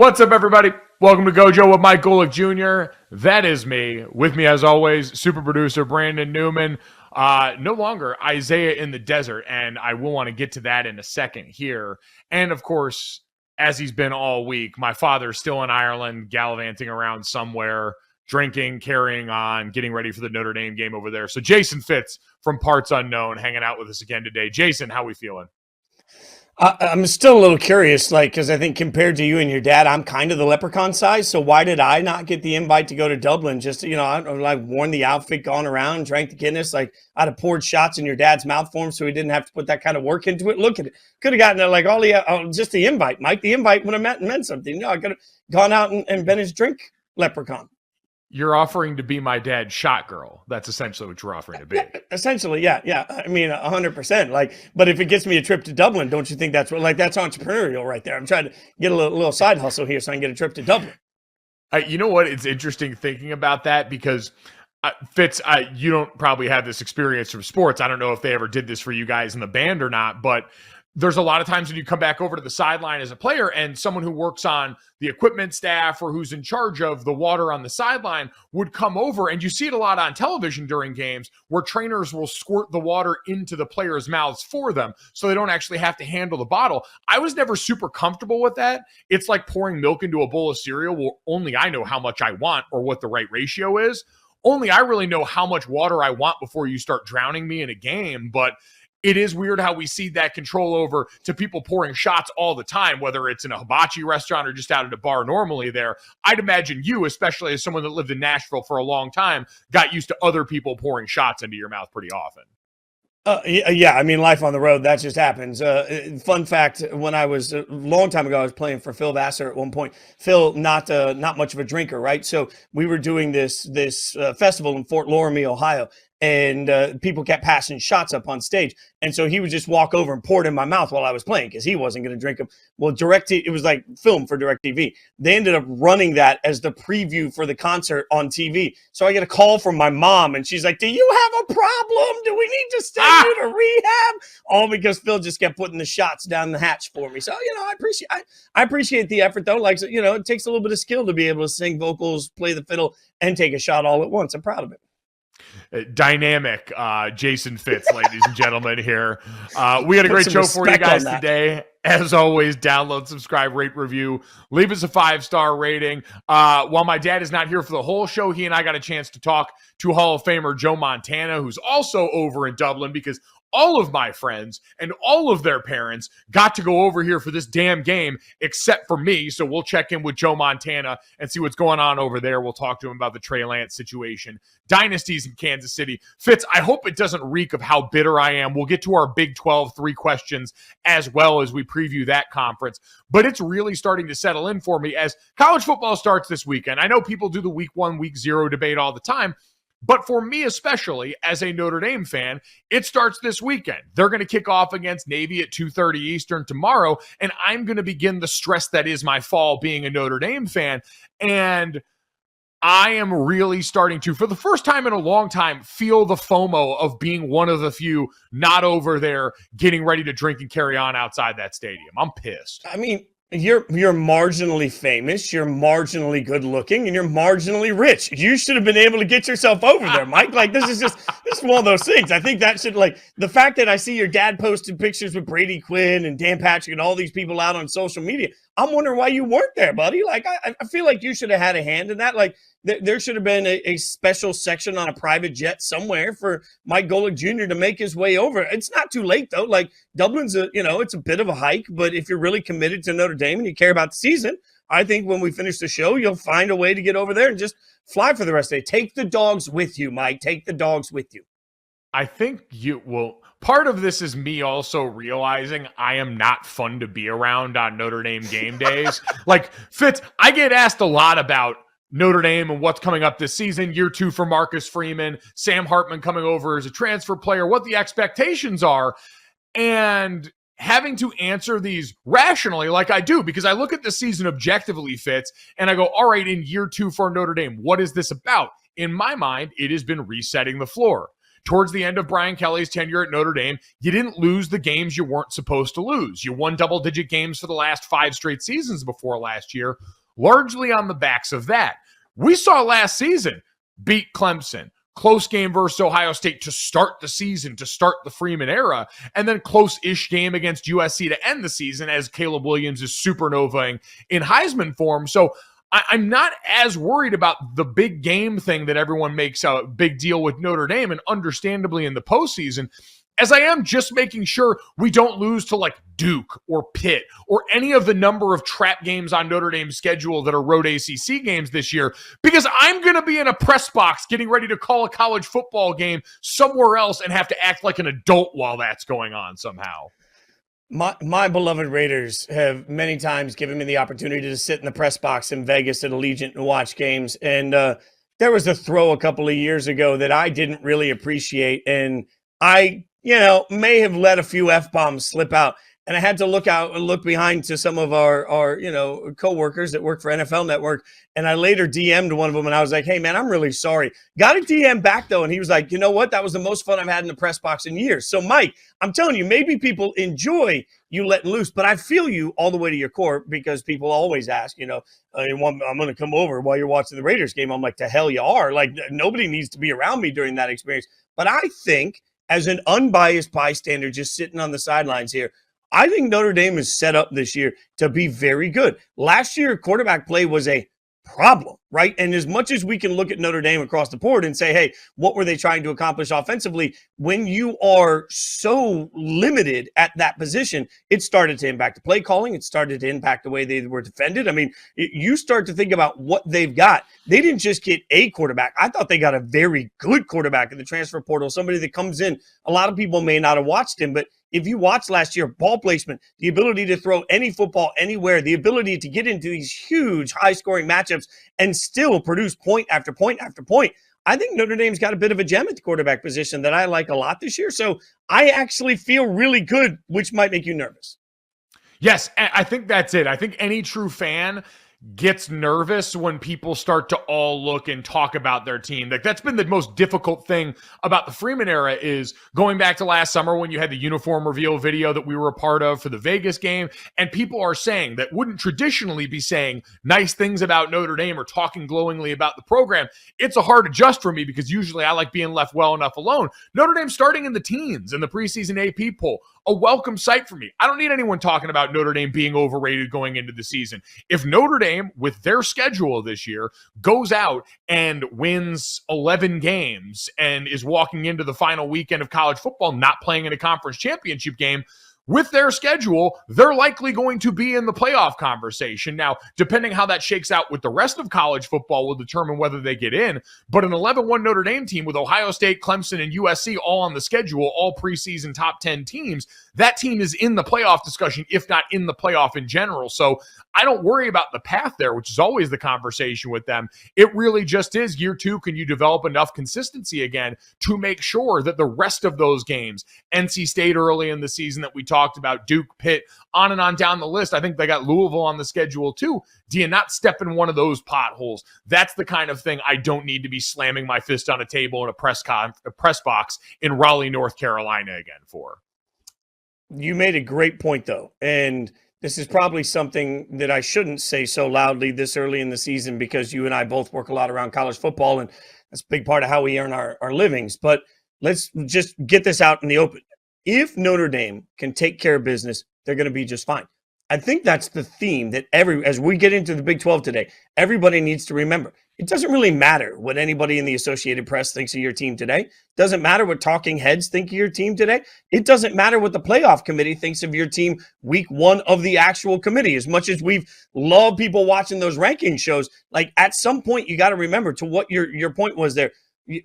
What's up, everybody? Welcome to Gojo with Mike Golic Jr. That is me. With me, as always, super producer Brandon Newman. No longer Isaiah in the desert, and I will want to get to that in a second here. And, of course, as he's been all week, my father's still in Ireland, gallivanting around somewhere, drinking, carrying on, getting ready for the Notre Dame game over there. So Jason Fitz from Parts Unknown hanging out with us again today. Jason, how we feeling? I'm still a little curious, because I think compared to you and your dad, I'm kind of the leprechaun size. So why did I not get the invite to go to Dublin? Just, I worn the outfit, gone around, drank the Guinness. I'd have poured shots in your dad's mouth for him so he didn't have to put that kind of work into it. Look at it. Could have gotten just the invite, Mike. The invite would have meant something. I could have gone out and been his drink leprechaun. You're offering to be my dad's shot girl. That's essentially what you're offering to be. Essentially, yeah. I mean, 100%. But if it gets me a trip to Dublin, don't you think that's that's entrepreneurial right there? I'm trying to get a little side hustle here so I can get a trip to Dublin. You know what? It's interesting thinking about that because Fitz, you don't probably have this experience from sports. I don't know if they ever did this for you guys in the band or not, but there's a lot of times when you come back over to the sideline as a player and someone who works on the equipment staff or who's in charge of the water on the sideline would come over, and you see it a lot on television during games where trainers will squirt the water into the players' mouths for them so they don't actually have to handle the bottle. I was never super comfortable with that. It's like pouring milk into a bowl of cereal. Well, only I know how much I want or what the right ratio is. Only I really know how much water I want before you start drowning me in a game, but it is weird how we see that control over to people pouring shots all the time, whether it's in a hibachi restaurant or just out at a bar normally there. I'd imagine you, especially as someone that lived in Nashville for a long time, got used to other people pouring shots into your mouth pretty often. Yeah, I mean, life on the road, that just happens. Fun fact, when I was a long time ago, I was playing for Phil Vassar at one point. Phil, not much of a drinker, right? So we were doing this festival in Fort Loramie, Ohio, and people kept passing shots up on stage. And so he would just walk over and pour it in my mouth while I was playing because he wasn't going to drink them. Well, it was like film for DirecTV. They ended up running that as the preview for the concert on TV. So I get a call from my mom, and she's like, "Do you have a problem? Do we need to send you to rehab?" All because Phil just kept putting the shots down the hatch for me. So, I appreciate the effort, though. It takes a little bit of skill to be able to sing vocals, play the fiddle, and take a shot all at once. I'm proud of it. Dynamic Jason Fitz, ladies and gentlemen, here. We had a great show for you guys today. As always, download, subscribe, rate, review, leave us a 5-star rating. While my dad is not here for the whole show, he and I got a chance to talk to Hall of Famer Joe Montana, who's also over in Dublin because all of my friends and all of their parents got to go over here for this damn game except for me. So we'll check in with Joe Montana and see what's going on over there. We'll talk to him about the Trey Lance situation. Dynasties in Kansas City. Fitz, I hope it doesn't reek of how bitter I am. We'll get to our Big 12 3 questions as well as we preview that conference. But it's really starting to settle in for me as college football starts this weekend. I know people do the week 1, week 0 debate all the time. But for me, especially as a Notre Dame fan, it starts this weekend. They're going to kick off against Navy at 2:30 Eastern tomorrow, and I'm going to begin the stress that is my fall being a Notre Dame fan. And I am really starting to, for the first time in a long time, feel the FOMO of being one of the few not over there getting ready to drink and carry on outside that stadium. I'm pissed. I mean, You're marginally famous, you're marginally good looking, and you're marginally rich. You should have been able to get yourself over there, Mike. This is one of those things. I think that should, the fact that I see your dad posted pictures with Brady Quinn and Dan Patrick and all these people out on social media. I'm wondering why you weren't there, buddy. I feel like you should have had a hand in that. There should have been a special section on a private jet somewhere for Mike Golic Jr. to make his way over. It's not too late, though. Dublin's it's a bit of a hike, but if you're really committed to Notre Dame and you care about the season, I think when we finish the show, you'll find a way to get over there and just fly for the rest of the day. Take the dogs with you, Mike. Take the dogs with you. I think you will. Part of this is me also realizing I am not fun to be around on Notre Dame game days. Fitz, I get asked a lot about Notre Dame and what's coming up this season, year 2 for Marcus Freeman, Sam Hartman coming over as a transfer player, what the expectations are, and having to answer these rationally like I do, because I look at the season objectively, Fitz, and I go, all right, in year 2 for Notre Dame, what is this about? In my mind, it has been resetting the floor. towards the end of Brian Kelly's tenure at Notre Dame, you didn't lose the games you weren't supposed to lose. You won double-digit games for the last 5 straight seasons before last year, largely on the backs of that. We saw last season beat Clemson, close game versus Ohio State to start the season, to start the Freeman era, and then close-ish game against USC to end the season as Caleb Williams is supernovaing in Heisman form. So I'm not as worried about the big game thing that everyone makes a big deal with Notre Dame, and understandably in the postseason, as I am just making sure we don't lose to like Duke or Pitt or any of the number of trap games on Notre Dame's schedule that are road ACC games this year, because I'm going to be in a press box getting ready to call a college football game somewhere else and have to act like an adult while that's going on somehow. My beloved Raiders have many times given me the opportunity to sit in the press box in Vegas at Allegiant and watch games. And there was a throw a couple of years ago that I didn't really appreciate. And I may have let a few F-bombs slip out. And I had to look behind to some of our coworkers that work for NFL Network. And I later DM'd one of them and I was like, hey man, I'm really sorry. Got a DM back though. And he was like, you know what? That was the most fun I've had in the press box in years. So Mike, I'm telling you, maybe people enjoy you letting loose, but I feel you all the way to your core, because people always ask, I'm going to come over while you're watching the Raiders game. I'm like, the hell you are. Like, nobody needs to be around me during that experience. But I think, as an unbiased bystander just sitting on the sidelines here, I think Notre Dame is set up this year to be very good. Last year, quarterback play was a problem, right? And as much as we can look at Notre Dame across the board and say, hey, what were they trying to accomplish offensively? When you are so limited at that position, it started to impact the play calling. It started to impact the way they were defended. I mean, you start to think about what they've got. They didn't just get a quarterback. I thought they got a very good quarterback in the transfer portal, somebody that comes in. A lot of people may not have watched him, but if you watched last year, ball placement, the ability to throw any football anywhere, the ability to get into these huge high-scoring matchups and still produce point after point after point, I think Notre Dame's got a bit of a gem at the quarterback position that I like a lot this year. So I actually feel really good, which might make you nervous. Yes, I think that's it. I think any true fan gets nervous when people start to all look and talk about their team. Like, that's been the most difficult thing about the Freeman era, is going back to last summer when you had the uniform reveal video that we were a part of for the Vegas game, and people are saying that wouldn't traditionally be saying nice things about Notre Dame or talking glowingly about the program. It's a hard adjust for me, because usually I like being left well enough alone. Notre Dame starting in the teens in the preseason AP poll, a welcome sight for me. I don't need anyone talking about Notre Dame being overrated going into the season. If Notre Dame, with their schedule this year, goes out and wins 11 games and is walking into the final weekend of college football not playing in a conference championship game, with their schedule, they're likely going to be in the playoff conversation. Now, depending how that shakes out with the rest of college football will determine whether they get in. But an 11-1 Notre Dame team with Ohio State, Clemson, and USC all on the schedule, all preseason top 10 teams, that team is in the playoff discussion, if not in the playoff in general. So I don't worry about the path there, which is always the conversation with them. It really just is year 2. Can you develop enough consistency again to make sure that the rest of those games, NC State early in the season that we talked about, Duke, Pitt, on and on down the list, I think they got Louisville on the schedule too. Do you not step in one of those potholes? That's the kind of thing I don't need to be slamming my fist on a table in a press box in Raleigh, North Carolina again for. You made a great point though. And this is probably something that I shouldn't say so loudly this early in the season, because you and I both work a lot around college football, and that's a big part of how we earn our livings. But let's just get this out in the open. If Notre Dame can take care of business, they're going to be just fine. I think that's the theme that as we get into the Big 12 today, everybody needs to remember. It doesn't really matter what anybody in the Associated Press thinks of your team today. It doesn't matter what talking heads think of your team today. It doesn't matter what the playoff committee thinks of your team week 1 of the actual committee. As much as we've loved people watching those ranking shows, like, at some point you got to remember, to what your point was there.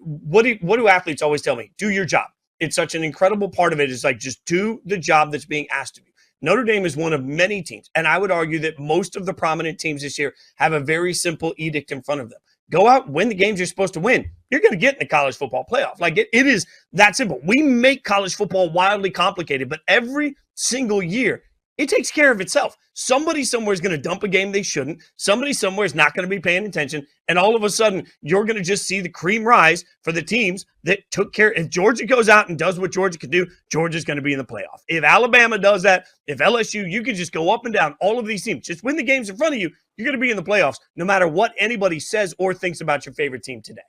What do athletes always tell me? Do your job. It's such an incredible part of it. It's like, just do the job that's being asked of you. Notre Dame is one of many teams, and I would argue that most of the prominent teams this year have a very simple edict in front of them. Go out, win the games you're supposed to win. You're going to get in the college football playoff. Like, it is that simple. We make college football wildly complicated, but every single year it takes care of itself. Somebody somewhere is going to dump a game they shouldn't. Somebody somewhere is not going to be paying attention. And all of a sudden, you're going to just see the cream rise for the teams that took care. If Georgia goes out and does what Georgia can do, Georgia's going to be in the playoff. If Alabama does that, if LSU, you can just go up and down all of these teams. Just win the games in front of you. You're going to be in the playoffs no matter what anybody says or thinks about your favorite team today.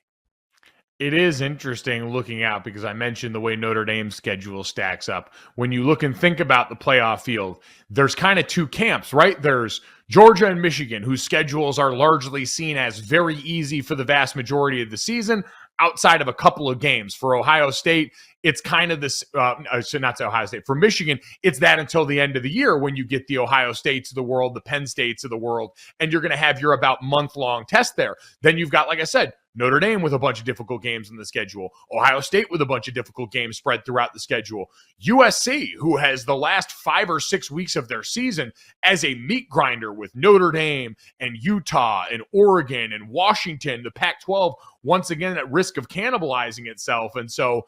It is interesting looking out because I mentioned the way Notre Dame's schedule stacks up. When you look and think about the playoff field, there's kind of two camps, right? There's Georgia and Michigan, whose schedules are largely seen as very easy for the vast majority of the season, outside of a couple of games. For Ohio State, it's kind of this, so not to Ohio State. For Michigan, it's that until the end of the year when you get the Ohio States of the world, the Penn States of the world, and you're going to have your about month-long test there. Then you've got, like I said, Notre Dame with a bunch of difficult games in the schedule. Ohio State with a bunch of difficult games spread throughout the schedule. USC, who has the last 5 or 6 weeks of their season as a meat grinder with Notre Dame and Utah and Oregon and Washington, the Pac-12, once again at risk of cannibalizing itself. And so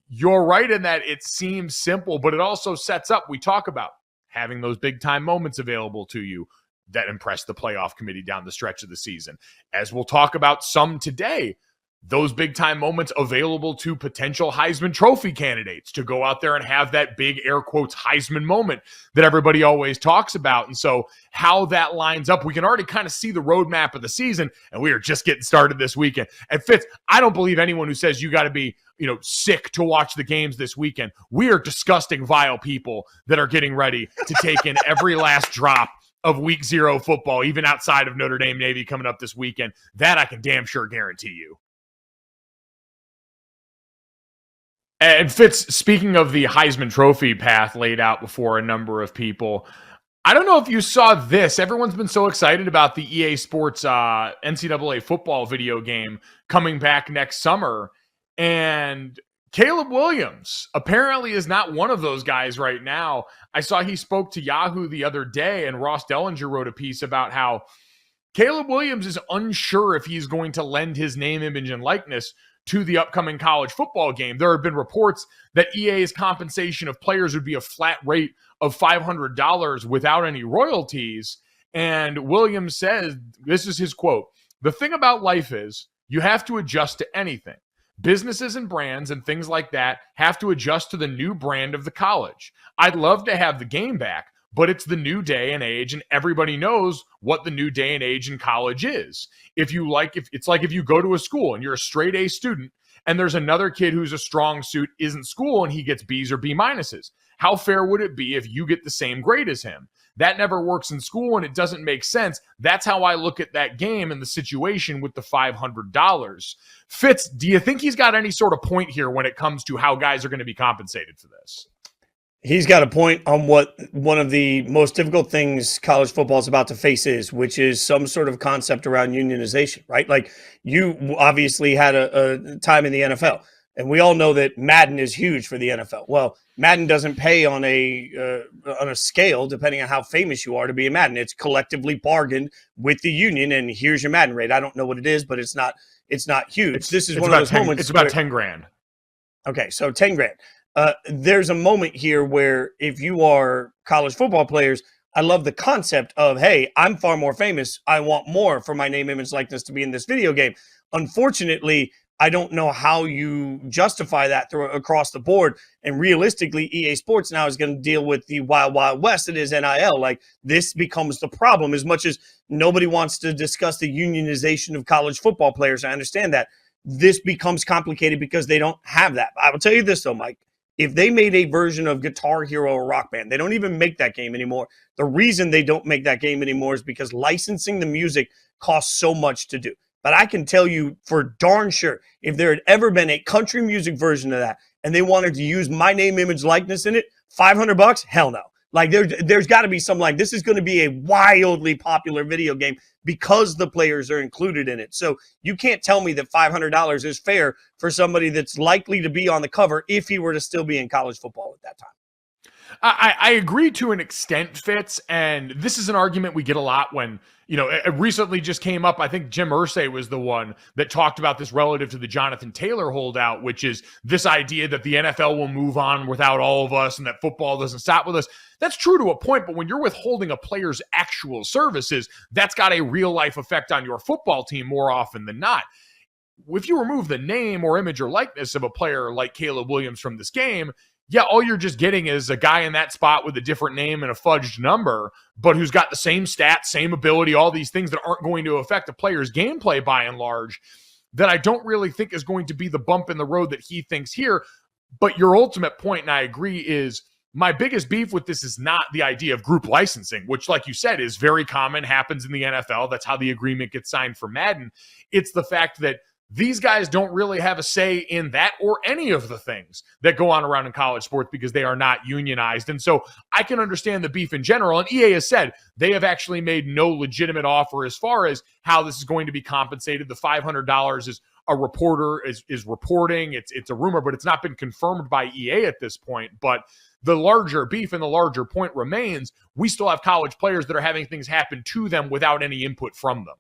you're right in that it seems simple, but it also sets up, we talk about having those big-time moments available to you that impress the playoff committee down the stretch of the season. As we'll talk about some today, those big-time moments available to potential Heisman Trophy candidates to go out there and have that big, air quotes, Heisman moment that everybody always talks about. And so how that lines up, we can already kind of see the roadmap of the season, and we are just getting started this weekend. And Fitz, I don't believe anyone who says you got to be sick to watch the games this weekend. We are disgusting, vile people that are getting ready to take in every last drop of week 0 football, even outside of Notre Dame Navy coming up this weekend. That I can damn sure guarantee you. And Fitz, speaking of the Heisman Trophy path laid out before a number of people, I don't know if you saw this. Everyone's been so excited about the EA Sports NCAA football video game coming back next summer. And Caleb Williams apparently is not one of those guys right now. I saw he spoke to Yahoo the other day, and Ross Dellinger wrote a piece about how Caleb Williams is unsure if he's going to lend his name, image, and likeness to the upcoming college football game. There have been reports that EA's compensation of players would be a flat rate of $500 without any royalties. And Williams says, this is his quote, "The thing about life is you have to adjust to anything. Businesses and brands and things like that have to adjust to the new brand of the college. I'd love to have the game back, but it's the new day and age, and everybody knows what the new day and age in college is. It's like if you go to a school and you're a straight A student and there's another kid who's a strong suit, isn't school, and he gets B's or B minuses. How fair would it be if you get the same grade as him? That never works in school, and it doesn't make sense. That's how I look at that game and the situation with the $500. Fitz, do you think he's got any sort of point here when it comes to how guys are going to be compensated for this? He's got a point on what one of the most difficult things college football is about to face is, which is some sort of concept around unionization, right? Like, you obviously had a time in the NFL, and we all know that Madden is huge for the NFL. Well, Madden doesn't pay on a scale depending on how famous you are to be a Madden. It's collectively bargained with the union, and here's your Madden rate. I don't know what it is, but it's not huge. This is one of those moments. It's about 10 grand. Okay, so 10 grand. There's a moment here where if you are college football players, I love the concept of, hey, I'm far more famous. I want more for my name, image, likeness to be in this video game. Unfortunately, I don't know how you justify that across the board. And realistically, EA Sports now is going to deal with the wild, wild west. It is NIL. Like, this becomes the problem. As much as nobody wants to discuss the unionization of college football players, I understand that. This becomes complicated because they don't have that. I will tell you this, though, Mike. If they made a version of Guitar Hero or Rock Band, they don't even make that game anymore. The reason they don't make that game anymore is because licensing the music costs so much to do. But I can tell you for darn sure, if there had ever been a country music version of that and they wanted to use my name, image, likeness in it, $500? Hell no. Like, there's got to be some, like, this is going to be a wildly popular video game because the players are included in it. So you can't tell me that $500 is fair for somebody that's likely to be on the cover if he were to still be in college football at that time. I agree to an extent, Fitz, and this is an argument we get a lot when, it recently just came up. I think Jim Irsay was the one that talked about this relative to the Jonathan Taylor holdout, which is this idea that the NFL will move on without all of us and that football doesn't stop with us. That's true to a point, but when you're withholding a player's actual services, that's got a real life effect on your football team more often than not. If you remove the name or image or likeness of a player like Caleb Williams from this game, yeah, all you're just getting is a guy in that spot with a different name and a fudged number, but who's got the same stats, same ability, all these things that aren't going to affect a player's gameplay by and large, that I don't really think is going to be the bump in the road that he thinks here. But your ultimate point, and I agree, is my biggest beef with this is not the idea of group licensing, which, like you said, is very common, happens in the NFL. That's how the agreement gets signed for Madden. It's the fact that these guys don't really have a say in that or any of the things that go on around in college sports because they are not unionized. And so I can understand the beef in general. And EA has said they have actually made no legitimate offer as far as how this is going to be compensated. The $500 is a reporter is reporting. It's a rumor, but it's not been confirmed by EA at this point. But the larger beef and the larger point remains, we still have college players that are having things happen to them without any input from them.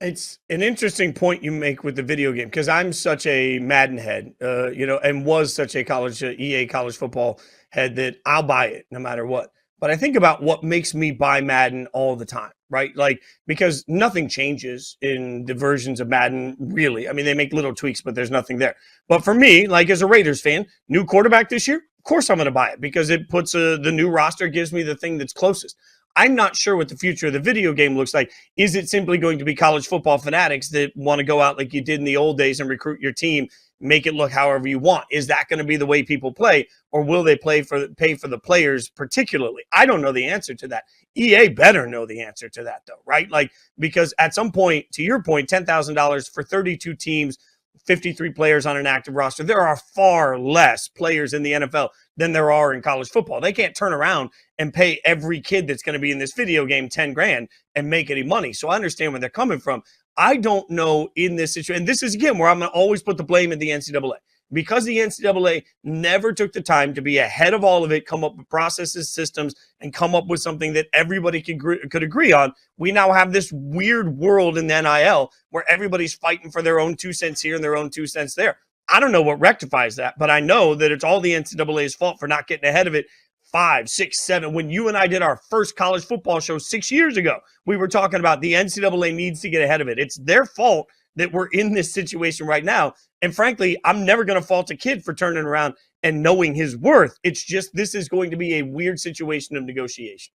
It's an interesting point you make with the video game because I'm such a Madden head, and was such a EA college football head that I'll buy it no matter what. But I think about what makes me buy Madden all the time, right? Like, because nothing changes in the versions of Madden, really. I mean, they make little tweaks, but there's nothing there. But for me, like as a Raiders fan, new quarterback this year, of course I'm going to buy it because it puts the new roster, gives me the thing that's closest. I'm not sure what the future of the video game looks like. Is it simply going to be college football fanatics that want to go out like you did in the old days and recruit your team, make it look however you want? Is that going to be the way people play, or will they pay for the players particularly? I don't know the answer to that. EA better know the answer to that, though, right? Like, because at some point, to your point, $10,000 for 32 teams, 53 players on an active roster. There are far less players in the NFL than there are in college football. They can't turn around and pay every kid that's going to be in this video game 10 grand and make any money. So I understand where they're coming from. I don't know in this situation. And this is, again, where I'm going to always put the blame at the NCAA. Because the NCAA never took the time to be ahead of all of it, come up with processes, systems, and come up with something that everybody could agree on, we now have this weird world in the NIL where everybody's fighting for their own 2 cents here and their own 2 cents there. I don't know what rectifies that, but I know that it's all the NCAA's fault for not getting ahead of it 5, 6, 7. When you and I did our first college football show 6 years ago, we were talking about the NCAA needs to get ahead of it. It's their fault that we're in this situation right now. And frankly, I'm never going to fault a kid for turning around and knowing his worth. It's just, this is going to be a weird situation of negotiation.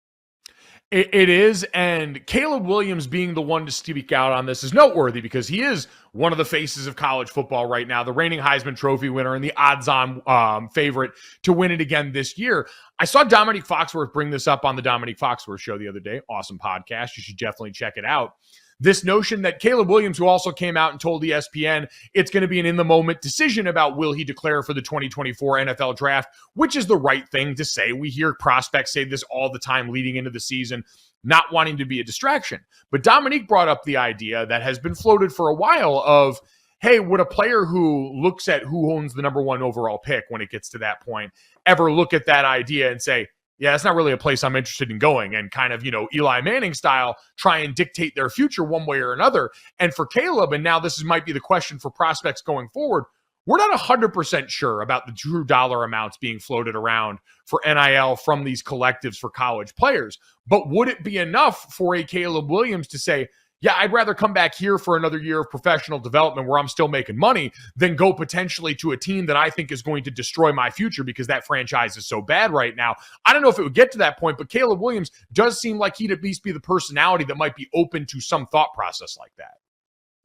It is, and Caleb Williams being the one to speak out on this is noteworthy because he is one of the faces of college football right now, the reigning Heisman Trophy winner and the odds-on favorite to win it again this year. I saw Dominique Foxworth bring this up on the Dominique Foxworth Show the other day. Awesome podcast. You should definitely check it out. This notion that Caleb Williams, who also came out and told ESPN it's going to be an in-the-moment decision about will he declare for the 2024 NFL draft, which is the right thing to say. We hear prospects say this all the time leading into the season, not wanting to be a distraction. But Dominique brought up the idea that has been floated for a while of, hey, would a player who looks at who owns the number 1 overall pick when it gets to that point ever look at that idea and say, yeah, it's not really a place I'm interested in going, and kind of, Eli Manning style, try and dictate their future one way or another. And for Caleb, and now this might be the question for prospects going forward, we're not 100% sure about the true dollar amounts being floated around for NIL from these collectives for college players. But would it be enough for a Caleb Williams to say, yeah, I'd rather come back here for another year of professional development where I'm still making money than go potentially to a team that I think is going to destroy my future because that franchise is so bad right now. I don't know if it would get to that point, but Caleb Williams does seem like he'd at least be the personality that might be open to some thought process like that.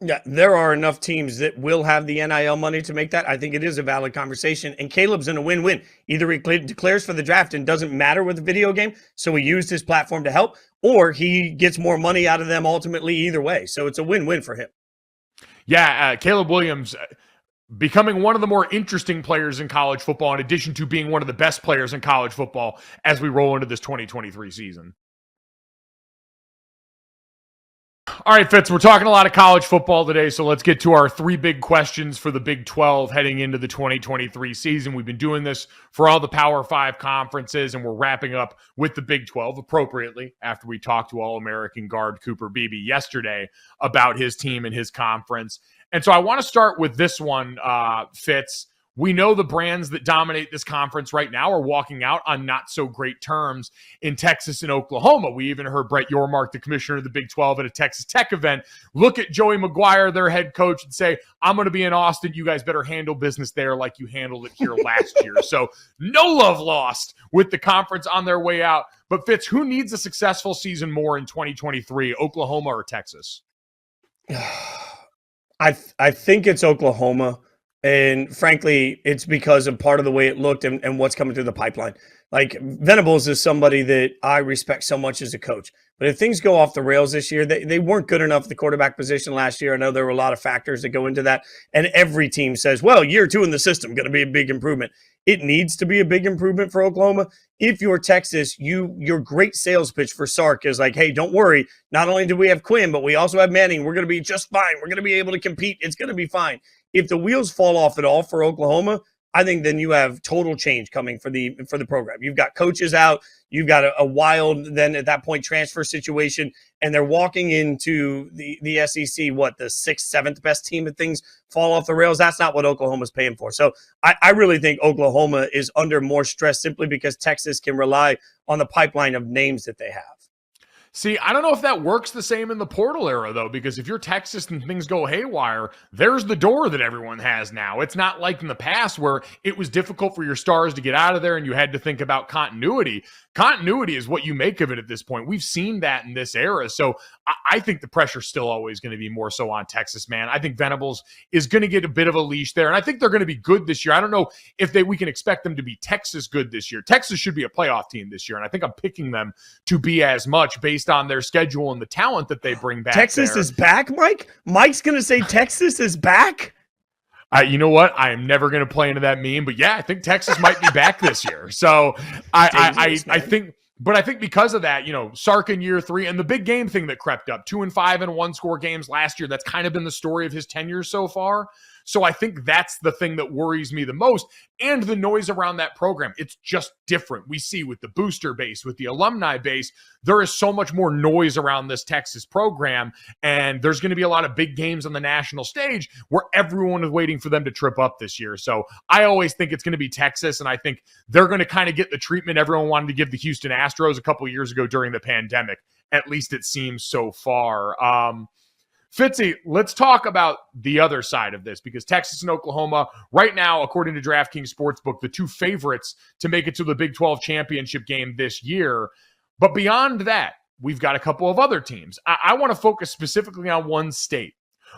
Yeah, there are enough teams that will have the NIL money to make that. I think it is a valid conversation, and Caleb's in a win-win. Either he declares for the draft and doesn't matter with the video game, so he used his platform to help, or he gets more money out of them ultimately either way. So it's a win-win for him. Yeah, Caleb Williams becoming one of the more interesting players in college football, in addition to being one of the best players in college football as we roll into this 2023 season. All right, Fitz, we're talking a lot of college football today, so let's get to our three big questions for the Big 12 heading into the 2023 season. We've been doing this for all the Power 5 conferences, and we're wrapping up with the Big 12 appropriately after we talked to All-American guard Cooper Beebe yesterday about his team and his conference. And so I want to start with this one, Fitz. We know the brands that dominate this conference right now are walking out on not so great terms in Texas and Oklahoma. We even heard Brett Yormark, the commissioner of the Big 12 at a Texas Tech event, look at Joey McGuire, their head coach, and say, I'm going to be in Austin. You guys better handle business there like you handled it here last year. So no love lost with the conference on their way out. But Fitz, who needs a successful season more in 2023, Oklahoma or Texas? I think it's Oklahoma. And frankly, it's because of part of the way it looked and what's coming through the pipeline. Like, Venables is somebody that I respect so much as a coach. But if things go off the rails this year, they weren't good enough at the quarterback position last year. I know there were a lot of factors that go into that. And every team says, well, year two in the system, going to be a big improvement. It needs to be a big improvement for Oklahoma. If you're Texas, your great sales pitch for Sark is like, hey, don't worry. Not only do we have Quinn, but we also have Manning. We're going to be just fine. We're going to be able to compete. It's going to be fine. If the wheels fall off at all for Oklahoma, I think then you have total change coming for the program. You've got coaches out. You've got a wild, then at that point, transfer situation, and they're walking into the SEC, the 6th, 7th best team if things fall off the rails. That's not what Oklahoma's paying for. So I really think Oklahoma is under more stress simply because Texas can rely on the pipeline of names that they have. See, I don't know if that works the same in the portal era, though, because if you're Texas and things go haywire, there's the door that everyone has now. It's not like in the past where it was difficult for your stars to get out of there and you had to think about continuity. Continuity is what you make of it at this point. We've seen that in this era. So I think the pressure's still always going to be more so on Texas, man. I think Venables is going to get a bit of a leash there, and I think they're going to be good this year. I don't know if we can expect them to be Texas good this year. Texas should be a playoff team this year, and I think I'm picking them to be as much based on their schedule and the talent that they bring back. Texas is back, Mike? Mike's going to say Texas is back? You know what? I am never going to play into that meme, but yeah, I think Texas might be back this year. So I think, but I think because of that, Sark in year 3 and the big game thing that crept up, 2-5 and 1-score games last year. That's kind of been the story of his tenure so far. So I think that's the thing that worries me the most, and the noise around that program. It's just different. We see with the booster base, with the alumni base, there is so much more noise around this Texas program, and there's going to be a lot of big games on the national stage where everyone is waiting for them to trip up this year. So I always think it's going to be Texas, and I think they're going to kind of get the treatment everyone wanted to give the Houston Astros a couple of years ago during the pandemic. At least it seems so far. Fitzy, let's talk about the other side of this, because Texas and Oklahoma right now, according to DraftKings Sportsbook, the two favorites to make it to the Big 12 championship game this year. But beyond that, we've got a couple of other teams. I want to focus specifically on one state.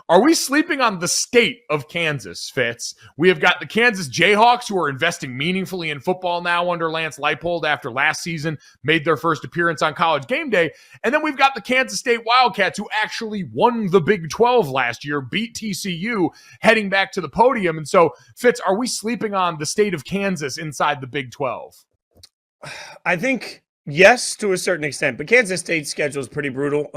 Are we sleeping on the state of Kansas, Fitz? We have got the Kansas Jayhawks, who are investing meaningfully in football now under Lance Leipold after last season made their first appearance on College Game Day. And then we've got the Kansas State Wildcats, who actually won the Big 12 last year, beat TCU, heading back to the podium. And so, Fitz, are we sleeping on the state of Kansas inside the Big 12? I think yes, to a certain extent, but Kansas State's schedule is pretty brutal.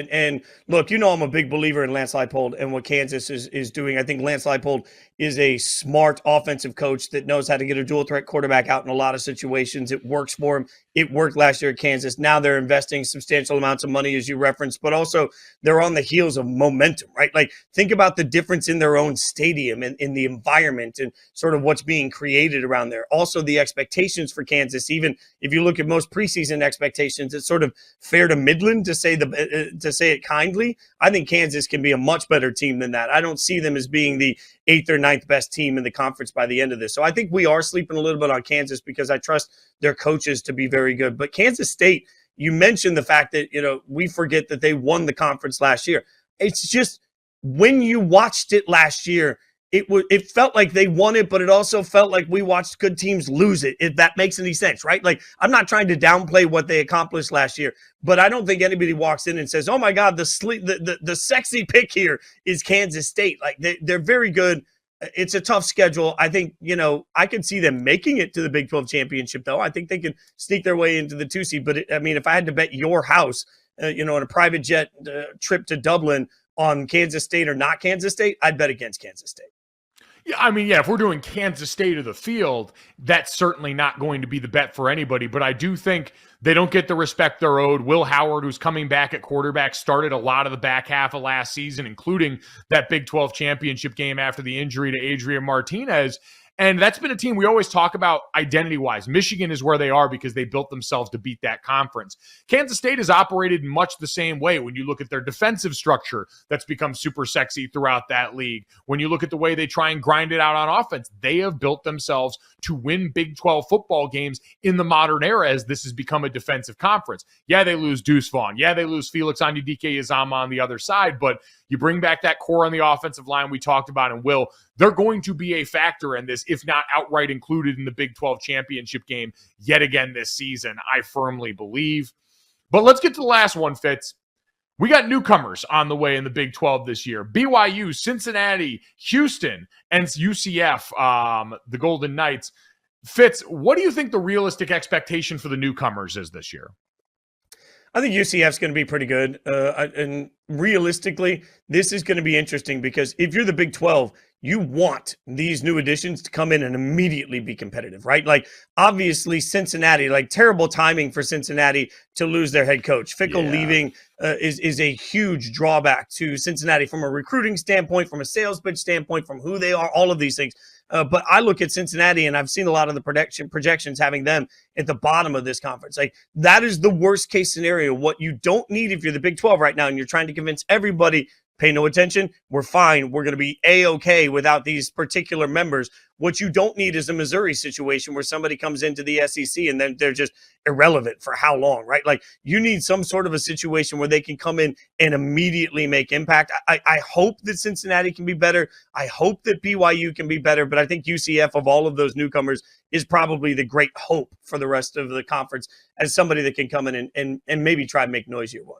And look, I'm a big believer in Lance Leipold and what Kansas is doing. I think Lance Leipold is a smart offensive coach that knows how to get a dual threat quarterback out in a lot of situations. It works for him. It worked last year at Kansas. Now they're investing substantial amounts of money, as you referenced, but also they're on the heels of momentum, right? Like, think about the difference in their own stadium and in the environment and sort of what's being created around there. Also, the expectations for Kansas, even if you look at most preseason expectations, it's sort of fair to Midland, to say it kindly. I think Kansas can be a much better team than that. I don't see them as being the 8th or 9th best team in the conference by the end of this. So I think we are sleeping a little bit on Kansas because I trust their coaches to be very good. But Kansas State, you mentioned the fact that, we forget that they won the conference last year. It's just, when you watched it last year, it felt like they won it, but it also felt like we watched good teams lose it, if that makes any sense, right? Like, I'm not trying to downplay what they accomplished last year, but I don't think anybody walks in and says, oh my God, the sexy pick here is Kansas State. Like, they're very good. It's a tough schedule. I think, I could see them making it to the Big 12 championship, though. I think they can sneak their way into the 2 seed. But if I had to bet your house, on a private jet trip to Dublin on Kansas State or not Kansas State, I'd bet against Kansas State. Yeah, I mean, yeah, if we're doing Kansas State of the field, that's certainly not going to be the bet for anybody. But I do think they don't get the respect they're owed. Will Howard, who's coming back at quarterback, started a lot of the back half of last season, including that Big 12 championship game after the injury to Adrian Martinez. And that's been a team we always talk about identity-wise. Michigan is where they are because they built themselves to beat that conference. Kansas State has operated in much the same way when you look at their defensive structure that's become super sexy throughout that league. When you look at the way they try and grind it out on offense, they have built themselves to win Big 12 football games in the modern era as this has become a defensive conference. Yeah, they lose Deuce Vaughn. Yeah, they lose Felix Anudike-Uzomah on the other side, but you bring back that core on the offensive line we talked about, and they're going to be a factor in this, if not outright included in the Big 12 championship game yet again this season, I firmly believe. But let's get to the last one, Fitz. We got newcomers on the way in the Big 12 this year. BYU, Cincinnati, Houston, and UCF, the Golden Knights. Fitz, what do you think the realistic expectation for the newcomers is this year? I think UCF's going to be pretty good. And realistically, this is going to be interesting because if you're the Big 12, you want these new additions to come in and immediately be competitive, right? Like, obviously, Cincinnati, like, terrible timing for Cincinnati to lose their head coach. Fickell leaving is a huge drawback to Cincinnati from a recruiting standpoint, from a sales pitch standpoint, from who they are, all of these things. But I look at Cincinnati, and I've seen a lot of the projections having them at the bottom of this conference. Like, that is the worst case scenario. What you don't need if you're the Big 12 right now and you're trying to convince everybody, pay no attention, we're fine, we're going to be A-okay without these particular members. What you don't need is a Missouri situation where somebody comes into the SEC and then they're just irrelevant for how long, right? Like, you need some sort of a situation where they can come in and immediately make impact. I hope that Cincinnati can be better. I hope that BYU can be better, but I think UCF, of all of those newcomers, is probably the great hope for the rest of the conference as somebody that can come in and maybe try and make noise year one.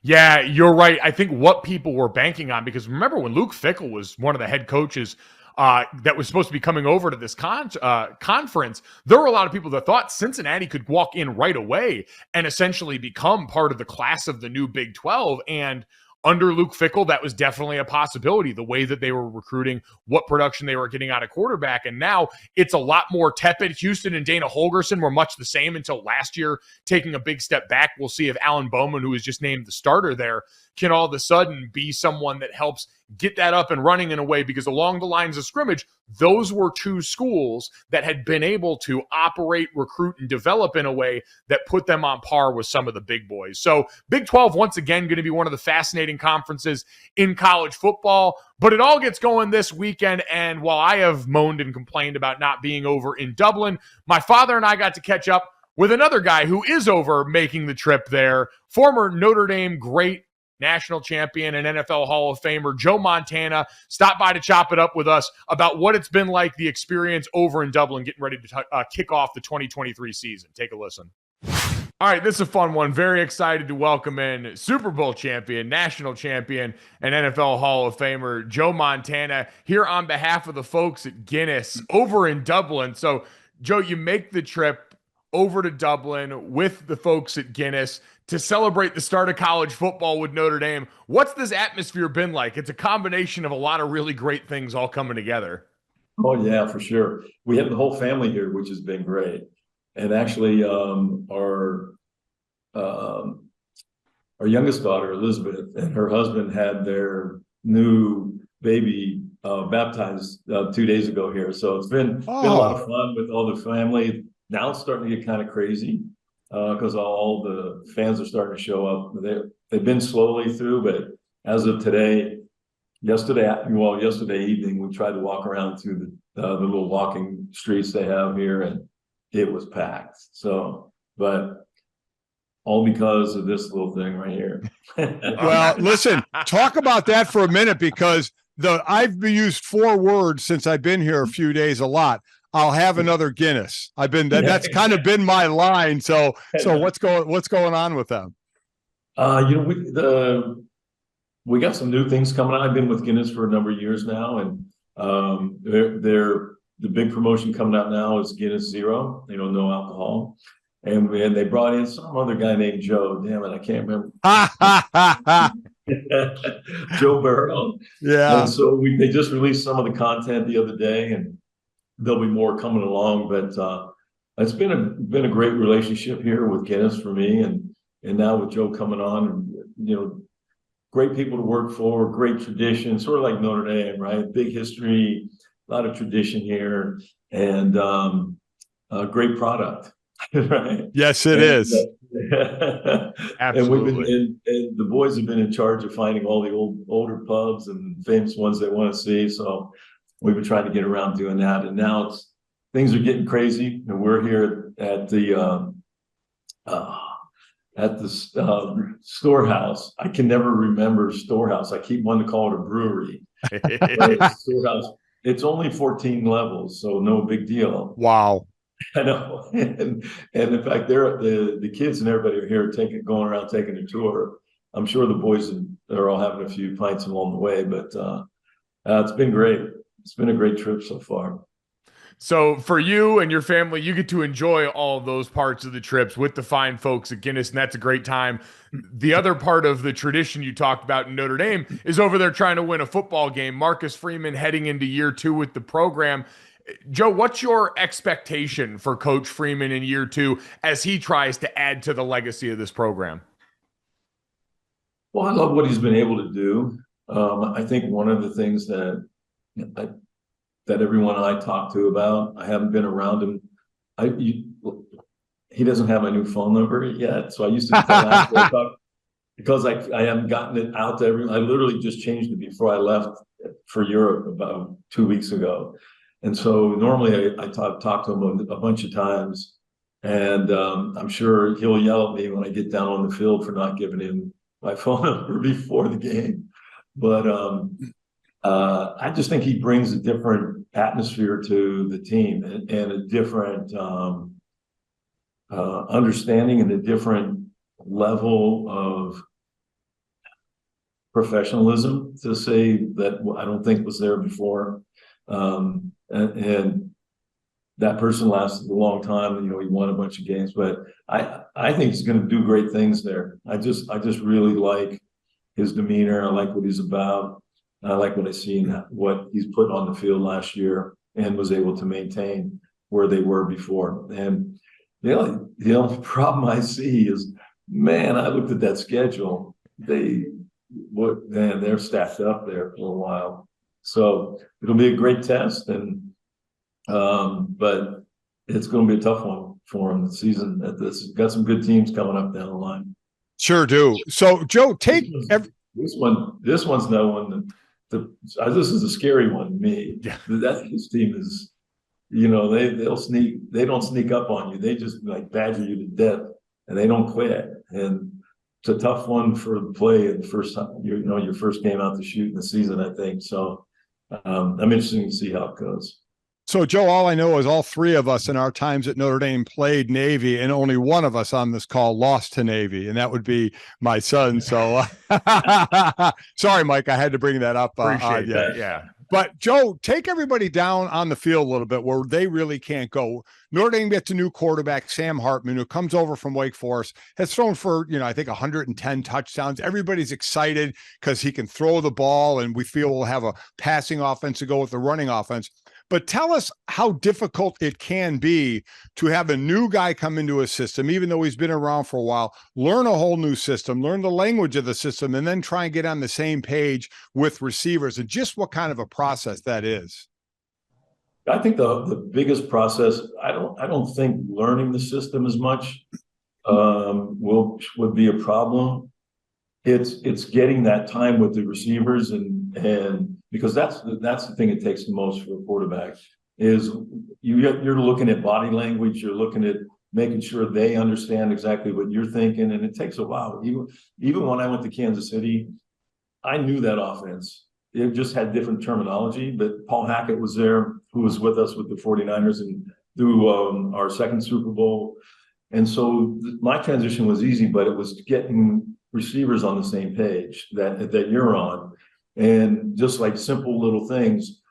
Yeah, you're right. I think what people were banking on, because remember when Luke Fickell was one of the head coaches that was supposed to be coming over to this conference, there were a lot of people that thought Cincinnati could walk in right away and essentially become part of the class of the new Big 12. And under Luke Fickell, that was definitely a possibility, the way that they were recruiting, what production they were getting out of quarterback. And now it's a lot more tepid. Houston and Dana Holgorsen were much the same until last year, taking a big step back. We'll see if Alan Bowman, who was just named the starter there, can all of a sudden be someone that helps get that up and running in a way, because along the lines of scrimmage, those were two schools that had been able to operate, recruit, and develop in a way that put them on par with some of the big boys. So Big 12, once again, going to be one of the fascinating conferences in college football, but it all gets going this weekend. And while I have moaned and complained about not being over in Dublin, my father and I got to catch up with another guy who is over making the trip there, former Notre Dame great, national champion and NFL Hall of Famer Joe Montana stopped by to chop it up with us about what it's been like, the experience over in Dublin, getting ready to kick off the 2023 season. Take a listen. All right, this is a fun one. Very excited to welcome in Super Bowl champion, national champion, and NFL Hall of Famer Joe Montana here on behalf of the folks at Guinness over in Dublin. So, Joe, you make the trip over to Dublin with the folks at Guinness to celebrate the start of college football with Notre Dame. What's this atmosphere been like? It's a combination of a lot of really great things all coming together. Oh, yeah, for sure. We have the whole family here, which has been great. And actually, our youngest daughter, Elizabeth, and her husband had their new baby baptized 2 days ago here. So it's been a lot of fun with all the family. Now it's starting to get kind of crazy because all the fans are starting to show up. They've been slowly through, but as of today, yesterday evening, we tried to walk around through the little walking streets they have here, and it was packed. So, but all because of this little thing right here. Well, listen, talk about that for a minute, because I've used 4 words since I've been here a few days a lot. I'll have another Guinness. That's kind of been my line. So what's going on with them? We got some new things coming out. I've been with Guinness for a number of years now, and the big promotion coming out now is Guinness Zero. No alcohol, And they brought in some other guy named Joe. Damn it, I can't remember. Joe Burrow. Yeah. And so they just released some of the content the other day, and there'll be more coming along. But it's been a great relationship here with Guinness for me, and now with Joe coming on, and great people to work for, great tradition, sort of like Notre Dame, right? Big history, a lot of tradition here, and a great product, right? Yes, it is. Absolutely. And the boys have been in charge of finding all the older pubs and famous ones they want to see. So we've been trying to get around doing that. And now things are getting crazy, and we're here at the storehouse. I can never remember storehouse. I keep wanting to call it a brewery. Storehouse. It's only 14 levels, so no big deal. Wow. I know. And in fact, the kids and everybody are here going around taking a tour. I'm sure the boys are all having a few pints along the way, but it's been great. It's been a great trip so far. So for you and your family, you get to enjoy all of those parts of the trips with the fine folks at Guinness, and that's a great time. The other part of the tradition you talked about in Notre Dame is over there trying to win a football game. Marcus Freeman heading into year 2 with the program. Joe, what's your expectation for Coach Freeman in year 2 as he tries to add to the legacy of this program? Well, I love what he's been able to do. I think one of the things that everyone I talk to about, I haven't been around him. He doesn't have my new phone number yet, so I used to talk because I haven't gotten it out to everyone. I literally just changed it before I left for Europe about 2 weeks ago. And so normally I talk to him a bunch of times, and I'm sure he'll yell at me when I get down on the field for not giving him my phone number before the game. But I just think he brings a different atmosphere to the team, and a different understanding, and a different level of professionalism, to say that I don't think was there before. And that person lasted a long time. He won a bunch of games, but I think he's going to do great things there. I just really like his demeanor. I like what he's about. I like what I see and what he's put on the field last year, and was able to maintain where they were before. And the only problem I see is, man, I looked at that schedule. They're stacked up there for a while. So it'll be a great test, but it's going to be a tough one for him this season. Got some good teams coming up down the line. Sure do. So Joe, take this one's no one. This is a scary one to me. Yeah. This team is, they'll sneak. They don't sneak up on you. They just badger you to death, and they don't quit. And it's a tough one for the play in the first time. Your first game out to shoot in the season, I think. So I'm interested to see how it goes. So, Joe, all I know is all three of us in our times at Notre Dame played Navy, and only one of us on this call lost to Navy, and that would be my son. So, sorry, Mike, I had to bring that up. Appreciate that. Yeah. But, Joe, take everybody down on the field a little bit where they really can't go. Notre Dame gets a new quarterback, Sam Hartman, who comes over from Wake Forest, has thrown for, I think 110 touchdowns. Everybody's excited because he can throw the ball, and we feel we'll have a passing offense to go with the running offense. But tell us how difficult it can be to have a new guy come into a system, even though he's been around for a while, learn a whole new system, learn the language of the system, and then try and get on the same page with receivers, and just what kind of a process that is. I think the biggest process, I don't think learning the system as much would be a problem. It's getting that time with the receivers, and because that's the thing it takes the most for a quarterback, is you're looking at body language, you're looking at making sure they understand exactly what you're thinking, and it takes a while. Even when I went to Kansas City, I knew that offense. It just had different terminology, but Paul Hackett was there, who was with us with the 49ers and through our second Super Bowl. And so my transition was easy, but it was getting receivers on the same page that you're on. And just like simple little things,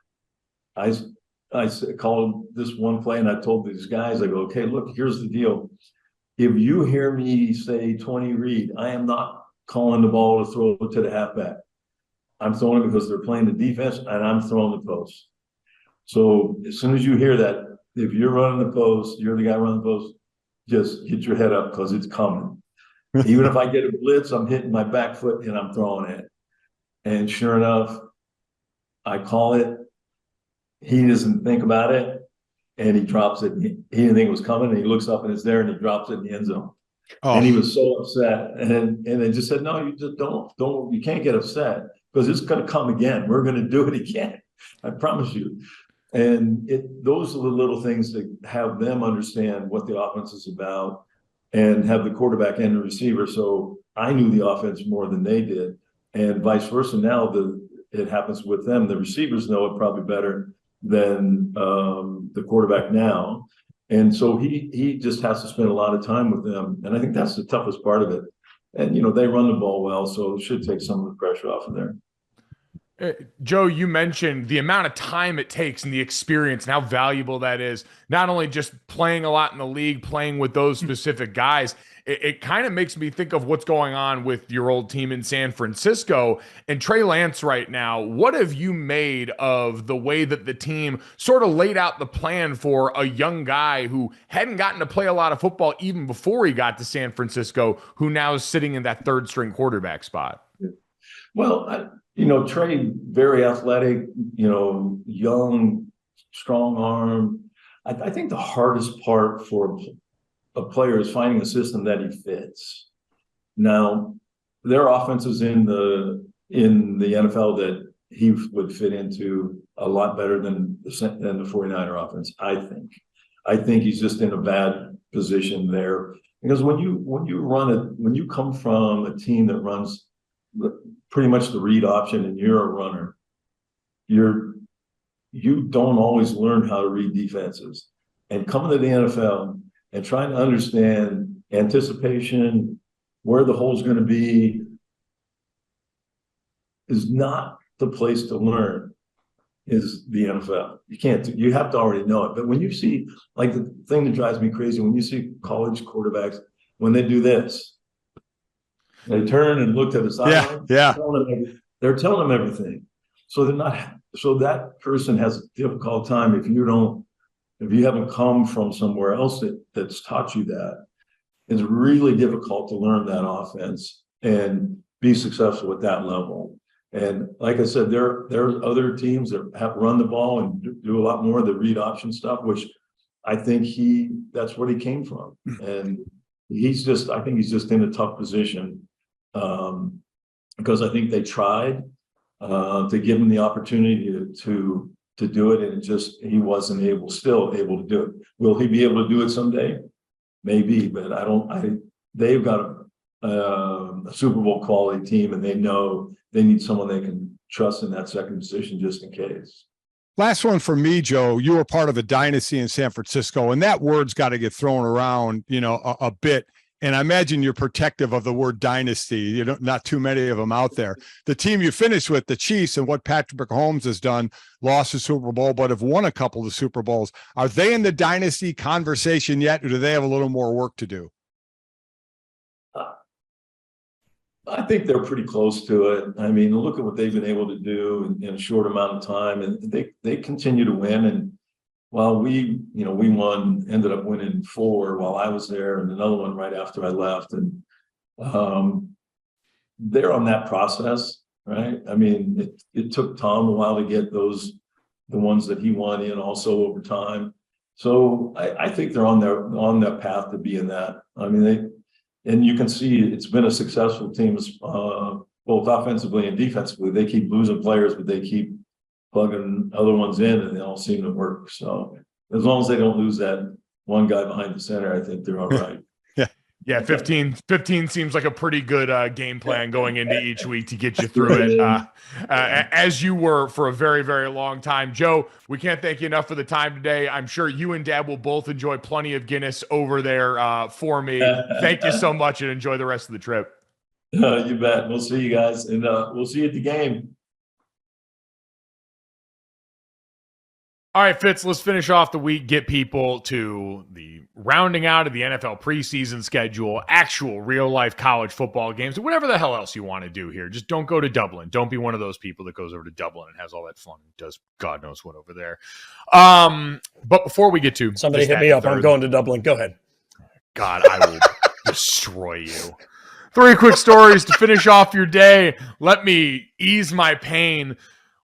I called this one play, and I told these guys, I go, okay, look, here's the deal. if you hear me say 20 read, I am not calling the ball to throw to the halfback. I'm throwing it because they're playing the defense, and I'm throwing the post. So as soon as you hear that, if you're running the post, you're the guy running the post, just get your head up because it's coming. Even if I get a blitz, I'm hitting my back foot and I'm throwing it. And sure enough, I call it. He doesn't think about it, and he drops it. He didn't think it was coming, and he looks up and it's there, and he drops it in the end zone. Oh. And he was so upset. And they just said, no, you just don't, you can't get upset because it's going to come again. We're going to do it again. I promise you. And those are the little things that have them understand what the offense is about and have the quarterback and the receiver. So I knew the offense more than they did, and vice versa. Now it happens with them. The receivers know it probably better than the quarterback now. And so he just has to spend a lot of time with them. And I think that's the toughest part of it. And, they run the ball well, so it should take some of the pressure off of there. Joe, you mentioned the amount of time it takes and the experience and how valuable that is, not only just playing a lot in the league, playing with those specific guys. It kind of makes me think of what's going on with your old team in San Francisco and Trey Lance right now. What have you made of the way that the team sort of laid out the plan for a young guy who hadn't gotten to play a lot of football even before he got to San Francisco, who now is sitting in that third string quarterback spot? Well, Trey, very athletic, young, strong arm. I think the hardest part for a player is finding a system that he fits. Now, there are offenses in the NFL that he would fit into a lot better than the 49er offense, I think. I think he's just in a bad position there. Because when you come from a team that runs pretty much the read option and you're a runner, you don't always learn how to read defenses. And coming to the NFL and trying to understand anticipation, where the hole's going to be, is not the place to learn, is the NFL. You have to already know it. But when you see, like, the thing that drives me crazy, when you see college quarterbacks, when they do this, they turn and look to the sideline. Yeah. They're telling them everything. So that person has a difficult time if you haven't come from somewhere else that's taught you that. It's really difficult to learn that offense and be successful at that level. And like I said, there are other teams that have run the ball and do a lot more of the read option stuff, which I think that's what he came from. And I think he's just in a tough position. Because I think they tried to give him the opportunity to do it, and he wasn't still able to do it. Will he be able to do it someday? Maybe, but they've got a Super Bowl quality team, and they know they need someone they can trust in that second position just in case. Last one for me, Joe. You were part of a dynasty in San Francisco, and that word's got to get thrown around, a bit. And I imagine you're protective of the word dynasty. Not too many of them out there. The team you finished with, the Chiefs, and what Patrick Mahomes has done, lost the Super Bowl, but have won a couple of Super Bowls. Are they in the dynasty conversation yet, or do they have a little more work to do? I think they're pretty close to it. I mean, look at what they've been able to do in a short amount of time, and they continue to win. And while we ended up winning 4 while I was there, and another one right after I left. And they're on that process, right? I mean, it took Tom a while to get the ones that he won in also over time. So I think they're on their path to be in that. I mean, and you can see it's been a successful team, both offensively and defensively. They keep losing players, but they keep plugging other ones in, and they all seem to work. So as long as they don't lose that one guy behind the center, I think they're all right. Yeah, 15 seems like a pretty good game plan going into each week to get you through it, as you were for a very, very long time. Joe, we can't thank you enough for the time today. I'm sure you and Dad will both enjoy plenty of Guinness over there for me. Thank you so much, and enjoy the rest of the trip. You bet. We'll see you guys, and we'll see you at the game. All right, Fitz, let's finish off the week, get people to the rounding out of the NFL preseason schedule, actual real-life college football games, whatever the hell else you want to do here. Just don't go to Dublin. Don't be one of those people that goes over to Dublin and has all that fun and does God knows what over there. But before we get to... Somebody hit me up. I'm going to Dublin. Go ahead. God, I will destroy you. 3 quick stories to finish off your day. Let me ease my pain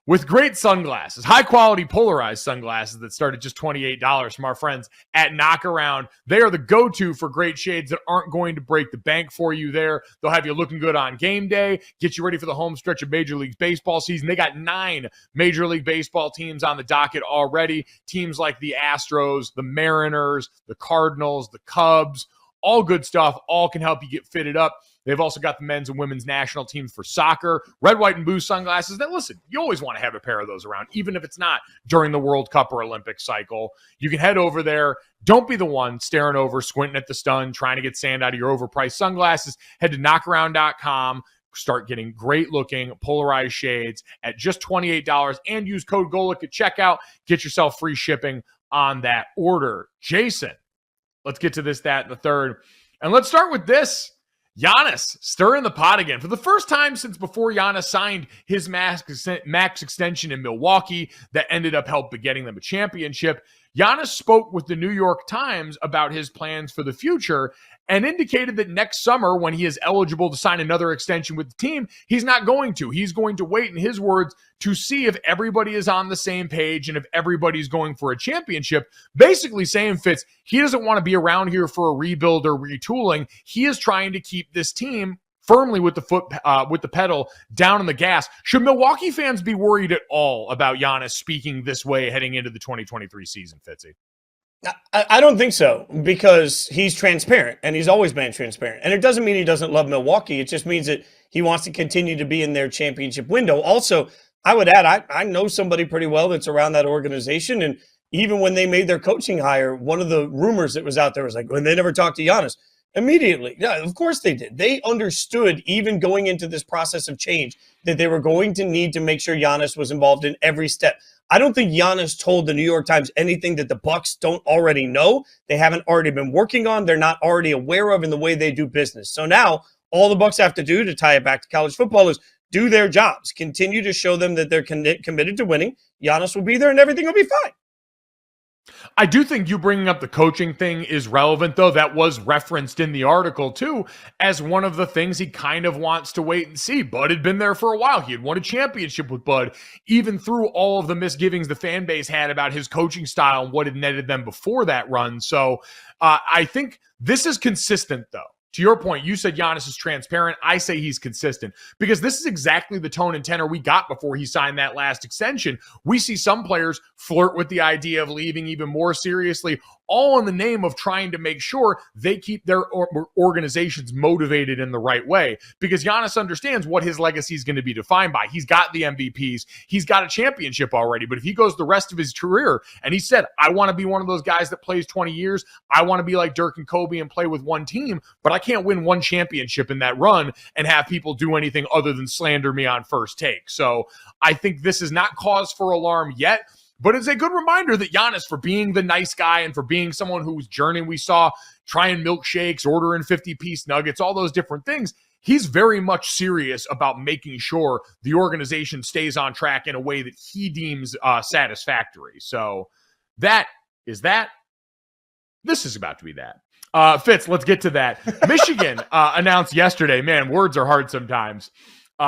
with great sunglasses, high-quality polarized sunglasses that start at just $28 from our friends at Knockaround. They are the go-to for great shades that aren't going to break the bank for you there. They'll have you looking good on game day, get you ready for the home stretch of Major League Baseball season. They got 9 Major League Baseball teams on the docket already. Teams like the Astros, the Mariners, the Cardinals, the Cubs, all good stuff. All can help you get fitted up. They've also got the men's and women's national teams for soccer, red, white, and blue sunglasses. Now, listen, you always want to have a pair of those around, even if it's not during the World Cup or Olympic cycle. You can head over there. Don't be the one staring over, squinting at the sun, trying to get sand out of your overpriced sunglasses. Head to knockaround.com. Start getting great-looking polarized shades at just $28 and use code Golic at checkout. Get yourself free shipping on that order. Jason, let's get to this, that, and the third. And let's start with this. Giannis stirring the pot again. For the first time since before Giannis signed his max extension in Milwaukee that ended up helping getting them a championship, Giannis spoke with the New York Times about his plans for the future and indicated that next summer, when he is eligible to sign another extension with the team, he's not going to. He's going to wait, in his words, to see if everybody is on the same page and if everybody's going for a championship. Basically saying, Fitz, he doesn't want to be around here for a rebuild or retooling. He is trying to keep this team firmly with the pedal down on the gas. Should Milwaukee fans be worried at all about Giannis speaking this way heading into the 2023 season, Fitzy? I don't think so, because he's transparent, and he's always been transparent. And it doesn't mean he doesn't love Milwaukee. It just means that he wants to continue to be in their championship window. Also, I would add, I know somebody pretty well that's around that organization, and even when they made their coaching hire, one of the rumors that was out there was like, when they never talked to Giannis. Immediately. Yeah, of course they did. They understood, even going into this process of change, that they were going to need to make sure Giannis was involved in every step. I don't think Giannis told the New York Times anything that the Bucks don't already know, they haven't already been working on, they're not already aware of in the way they do business. So now all the Bucks have to do, to tie it back to college football, is do their jobs, continue to show them that they're committed to winning. Giannis will be there and everything will be fine. I do think you bringing up the coaching thing is relevant, though. That was referenced in the article, too, as one of the things he kind of wants to wait and see. Bud had been there for a while. He had won a championship with Bud, even through all of the misgivings the fan base had about his coaching style and what had netted them before that run. So I think this is consistent, though. To your point, you said Giannis is transparent. I say he's consistent, because this is exactly the tone and tenor we got before he signed that last extension. We see some players flirt with the idea of leaving even more seriously, all in the name of trying to make sure they keep their organizations motivated in the right way, because Giannis understands what his legacy is going to be defined by. He's got the MVPs. He's got a championship already, but if he goes the rest of his career and he said, I want to be one of those guys that plays 20 years, I want to be like Dirk and Kobe and play with one team, but I can't win one championship in that run and have people do anything other than slander me on First Take. So I think this is not cause for alarm yet, but it's a good reminder that Giannis, for being the nice guy and for being someone whose journey we saw trying milkshakes, ordering 50-piece nuggets, all those different things, he's very much serious about making sure the organization stays on track in a way that he deems satisfactory. So that is that. This is about to be that. Fitz, let's get to that. Michigan announced yesterday, man, words are hard sometimes. They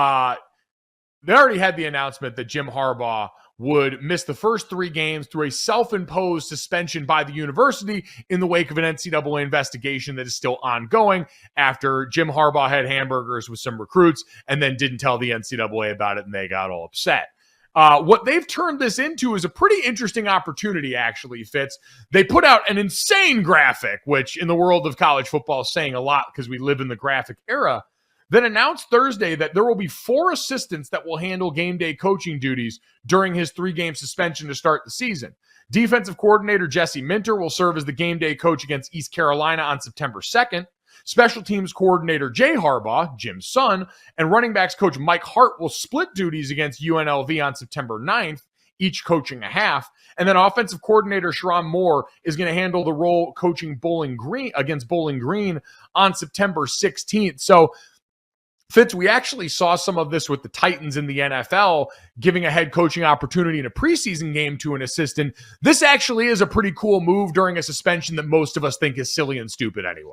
already had the announcement that Jim Harbaugh would miss the first 3 games through a self-imposed suspension by the university in the wake of an NCAA investigation that is still ongoing after Jim Harbaugh had hamburgers with some recruits and then didn't tell the NCAA about it, and they got all upset. What they've turned this into is a pretty interesting opportunity, actually, Fitz. They put out an insane graphic, which in the world of college football is saying a lot because we live in the graphic era, that announced Thursday that there will be 4 assistants that will handle game day coaching duties during his 3-game suspension to start the season. Defensive coordinator Jesse Minter will serve as the game day coach against East Carolina on September 2nd. Special teams coordinator Jay Harbaugh, Jim's son, and running backs coach Mike Hart will split duties against UNLV on September 9th. each coaching a half. And then offensive coordinator Sharon Moore is going to handle the role coaching Bowling Green against Bowling Green on September 16th. So Fitz, we actually saw some of this with the Titans in the NFL, giving a head coaching opportunity in a preseason game to an assistant. This actually is a pretty cool move during a suspension that most of us think is silly and stupid anyway.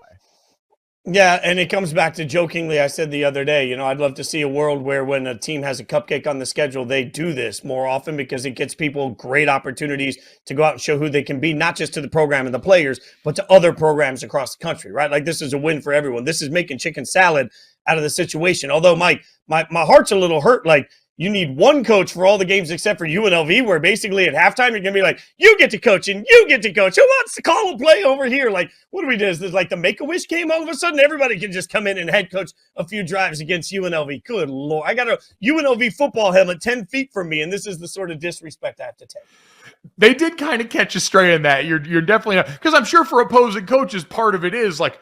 Yeah, and it comes back to jokingly, I said the other day, I'd love to see a world where when a team has a cupcake on the schedule, they do this more often because it gets people great opportunities to go out and show who they can be, not just to the program and the players, but to other programs across the country, right? Like this is a win for everyone. This is making chicken salad out of the situation. Although my heart's a little hurt, like, you need one coach for all the games except for UNLV, where basically at halftime you're going to be like, you get to coach and you get to coach. Who wants to call a play over here? Like, what do we do? Is this like the Make-A-Wish game all of a sudden? Everybody can just come in and head coach a few drives against UNLV. Good Lord. I got a UNLV football helmet 10 feet from me, and this is the sort of disrespect I have to take. They did kind of catch a stray in that. You're definitely not, because I'm sure for opposing coaches, part of it is like,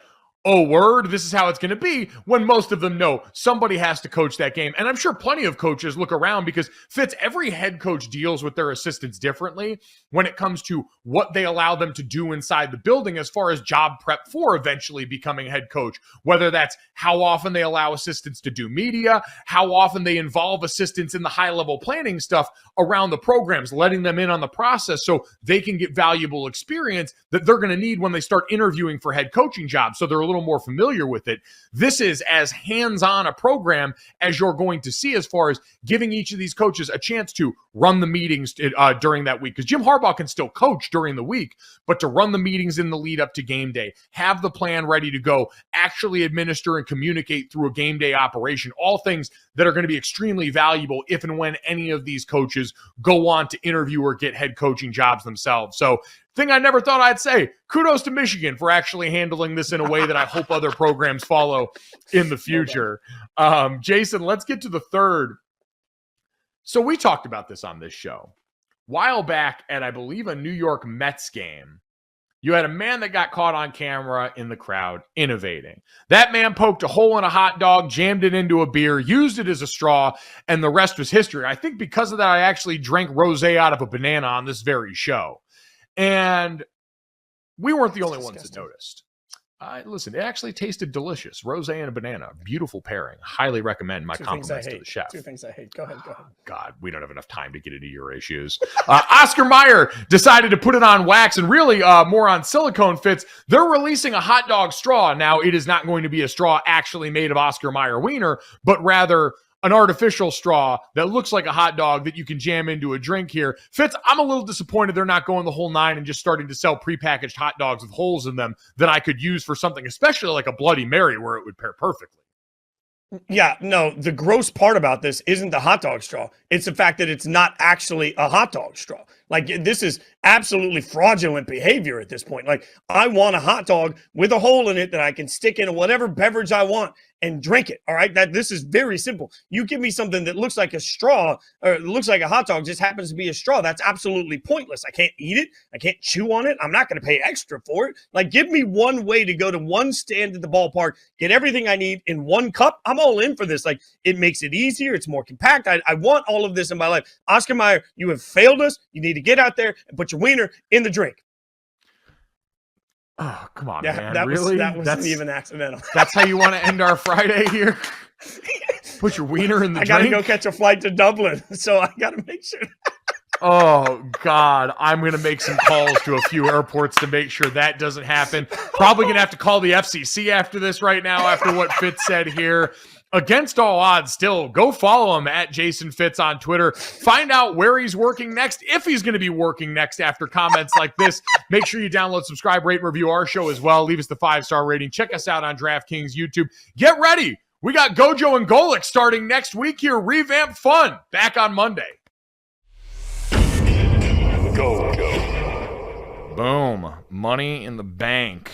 oh, word, this is how it's going to be, when most of them know somebody has to coach that game. And I'm sure plenty of coaches look around because, Fitz, every head coach deals with their assistants differently when it comes to what they allow them to do inside the building as far as job prep for eventually becoming head coach, whether that's how often they allow assistants to do media, how often they involve assistants in the high-level planning stuff around the programs, letting them in on the process so they can get valuable experience that they're going to need when they start interviewing for head coaching jobs. So they're a little more familiar with it. This is as hands-on a program as you're going to see as far as giving each of these coaches a chance to run the meetings during that week. Because Jim Harbaugh can still coach during the week, but to run the meetings in the lead up to game day, have the plan ready to go, actually administer and communicate through a game day operation, all things that are going to be extremely valuable if and when any of these coaches go on to interview or get head coaching jobs themselves. So, thing I never thought I'd say, kudos to Michigan for actually handling this in a way that I hope other programs follow in the future. Jason, let's get to the third. So we talked about this on this show. While back at, I believe, a New York Mets game, you had a man that got caught on camera in the crowd innovating. That man poked a hole in a hot dog, jammed it into a beer, used it as a straw, and the rest was history. I think because of that, I actually drank rosé out of a banana on this very show. And we weren't the only ones that noticed. Listen, it actually tasted delicious. Rosé and a banana. Beautiful pairing. Highly recommend my compliments to the chef. Two things I hate. Go ahead. God, we don't have enough time to get into your issues. Oscar Meyer decided to put it on wax and really more on silicone, Fits. They're releasing a hot dog straw. Now, it is not going to be a straw actually made of Oscar Meyer wiener, but rather an artificial straw that looks like a hot dog that you can jam into a drink here. Fitz, I'm a little disappointed they're not going the whole nine and just starting to sell prepackaged hot dogs with holes in them that I could use for something, especially like a Bloody Mary where it would pair perfectly. Yeah, no, the gross part about this isn't the hot dog straw. It's the fact that it's not actually a hot dog straw. Like, this is absolutely fraudulent behavior at this point. Like, I want a hot dog with a hole in it that I can stick in whatever beverage I want and drink it. All right. This is very simple. You give me something that looks like a straw or it looks like a hot dog, just happens to be a straw. That's absolutely pointless. I can't eat it. I can't chew on it. I'm not going to pay extra for it. Like, give me one way to go to one stand at the ballpark, get everything I need in one cup. I'm all in for this. Like, it makes it easier. It's more compact. I want all of this in my life. Oscar Meyer, you have failed us. You need to get out there and put your wiener in the drink. Oh, come on, yeah, man. That really? wasn't even accidental. That's how you want to end our Friday here? Put your wiener in the drink? I got to go catch a flight to Dublin, so I got to make sure. Oh, God. I'm going to make some calls to a few airports to make sure that doesn't happen. Probably going to have to call the FCC after this right now, after what Fitz said here. Against all odds, still, go follow him at Jason Fitz on Twitter. Find out where he's working next, if he's going to be working next after comments like this. Make sure you download, subscribe, rate, and review our show as well. Leave us the 5-star rating. Check us out on DraftKings YouTube. Get ready. We got Gojo and Golic starting next week here. Revamp fun. Back on Monday. Go. Boom. Money in the bank.